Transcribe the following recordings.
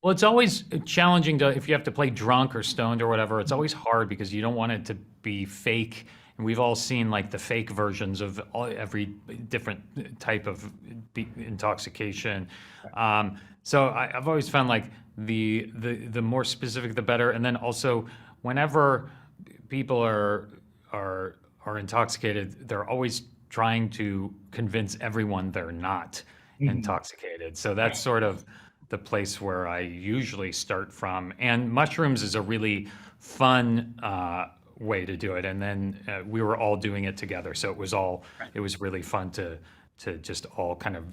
Well, it's always challenging to if you have to play drunk or stoned or whatever. It's always hard because you don't want it to be fake. And we've all seen like the fake versions of every different type of intoxication. I've always found like the more specific, the better. And then also, whenever people are intoxicated, they're always trying to convince everyone they're not Mhm. intoxicated. So that's sort of the place where I usually start from. And mushrooms is a really fun way to do it. And then we were all doing it together, so it was really fun to just all kind of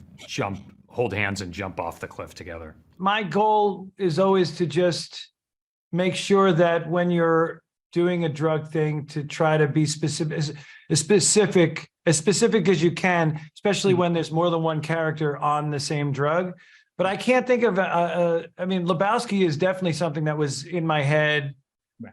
hold hands and jump off the cliff together. My goal is always to just make sure that when you're doing a drug thing, to try to be specific as you can, especially when there's more than one character on the same drug. But I can't think of, I mean, Lebowski is definitely something that was in my head, Right.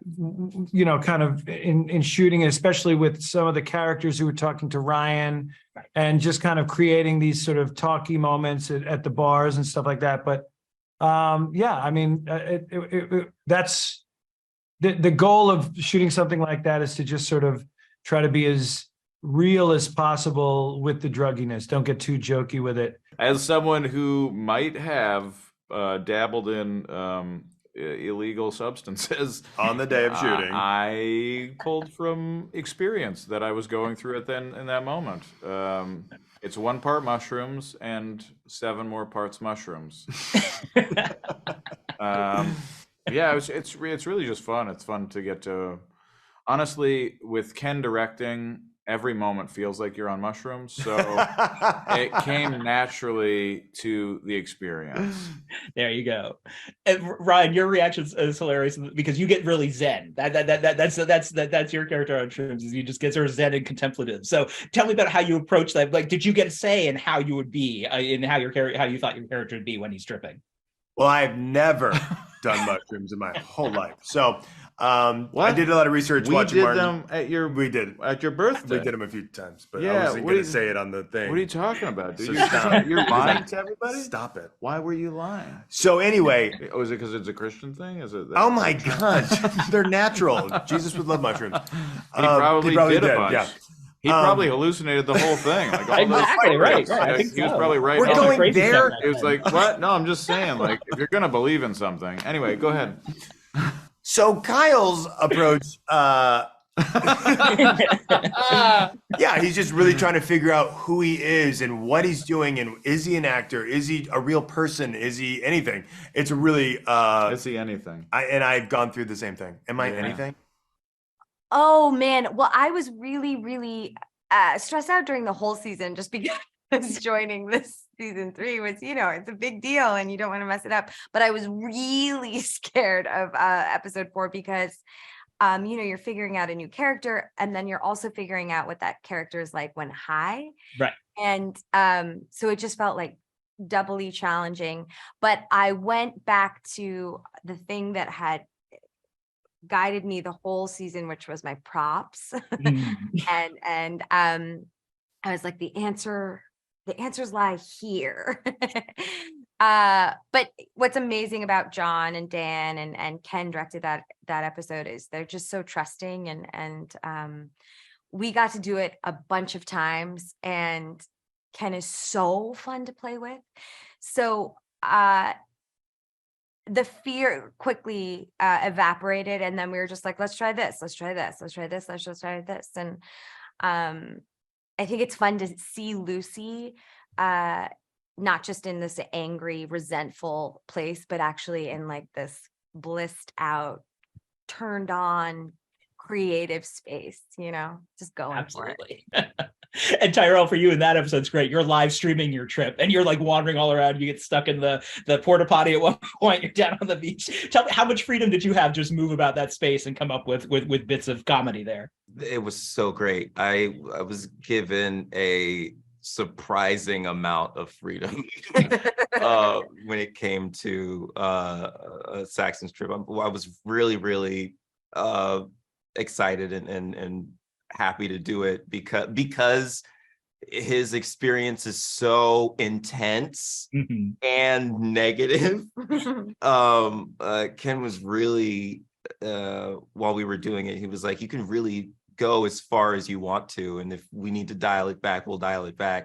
kind of in shooting, especially with some of the characters who were talking to Ryan, Right. and just kind of creating these sort of talky moments at the bars and stuff like that. But yeah, I mean, that's the goal of shooting something like that, is to just sort of try to be as real as possible with the drugginess. Don't get too jokey with it. As someone who might have dabbled in illegal substances On the day of shooting. I pulled from experience that I was going through in that moment. It's 1 part mushrooms and 7 more parts mushrooms. Yeah, it's really just fun. It's fun to get to. Honestly, with Ken directing, every moment feels like you're on mushrooms, so it came naturally to the experience. There you go. And Ryan, your reaction is hilarious because you get really zen. That's your character on shrooms, is you just get sort of zen and contemplative. So tell me about how you approach that. Like, did you get a say in how you would be, in how you thought your character would be when he's tripping? Well, I've never done mushrooms in my whole life. So I did a lot of research We watching did Martin. them at your We did. birthday. We did them a few times, but I Yeah, wasn't going to say it on the thing. What are you talking about, dude? So You're, stop. you're lying to everybody? Stop it. Why were you lying? So anyway, Oh, is it because it's a Christian thing? Is it? oh my God, they're natural. Jesus would love mushrooms. He probably did a bunch. Yeah. He probably hallucinated the whole thing. Like all those Exactly, right. flavors. I Like, think he was so. probably right. We're on. going Crazy there. stuff It was like, what? No, I'm just saying, like, if you're gonna believe in something. Anyway, go ahead. So Kyle's approach, yeah, he's just really trying to figure out who he is and what he's doing, and is he an actor? Is he a real person? Is he anything? It's a really Is he anything? I've gone through the same thing. Am I Yeah. anything? Oh man, well, I was really stressed out during the whole season just because joining this season 3 was, it's a big deal and you don't want to mess it up. But I was really scared of episode 4 because you're figuring out a new character, and then you're also figuring out what that character is like when high. Right. And so it just felt like doubly challenging. But I went back to the thing that had guided me the whole season, which was my props. and I was like, the answers lie here. But what's amazing about John and Dan and Ken directed that episode is they're just so trusting, and we got to do it a bunch of times, and Ken is so fun to play with. So the fear quickly evaporated, and then we were just like, let's try this, let's try this, let's try this, let's just try this. And I think it's fun to see Lucy not just in this angry, resentful place, but actually in like this blissed out, turned on, creative space, just going for it. Absolutely. And Tyrel, for you in that episode's great. You're live streaming your trip and you're like wandering all around. You get stuck in the porta potty at one point. You're down on the beach. Tell me, how much freedom did you have to just move about that space and come up with bits of comedy there? It was so great. I was given a surprising amount of freedom when it came to Saxon's trip. I was really excited and happy to do it because his experience is so intense Mhm. and negative. Ken was really, while we were doing it, he was like, you can really go as far as you want to, and if we need to dial it back, we'll dial it back.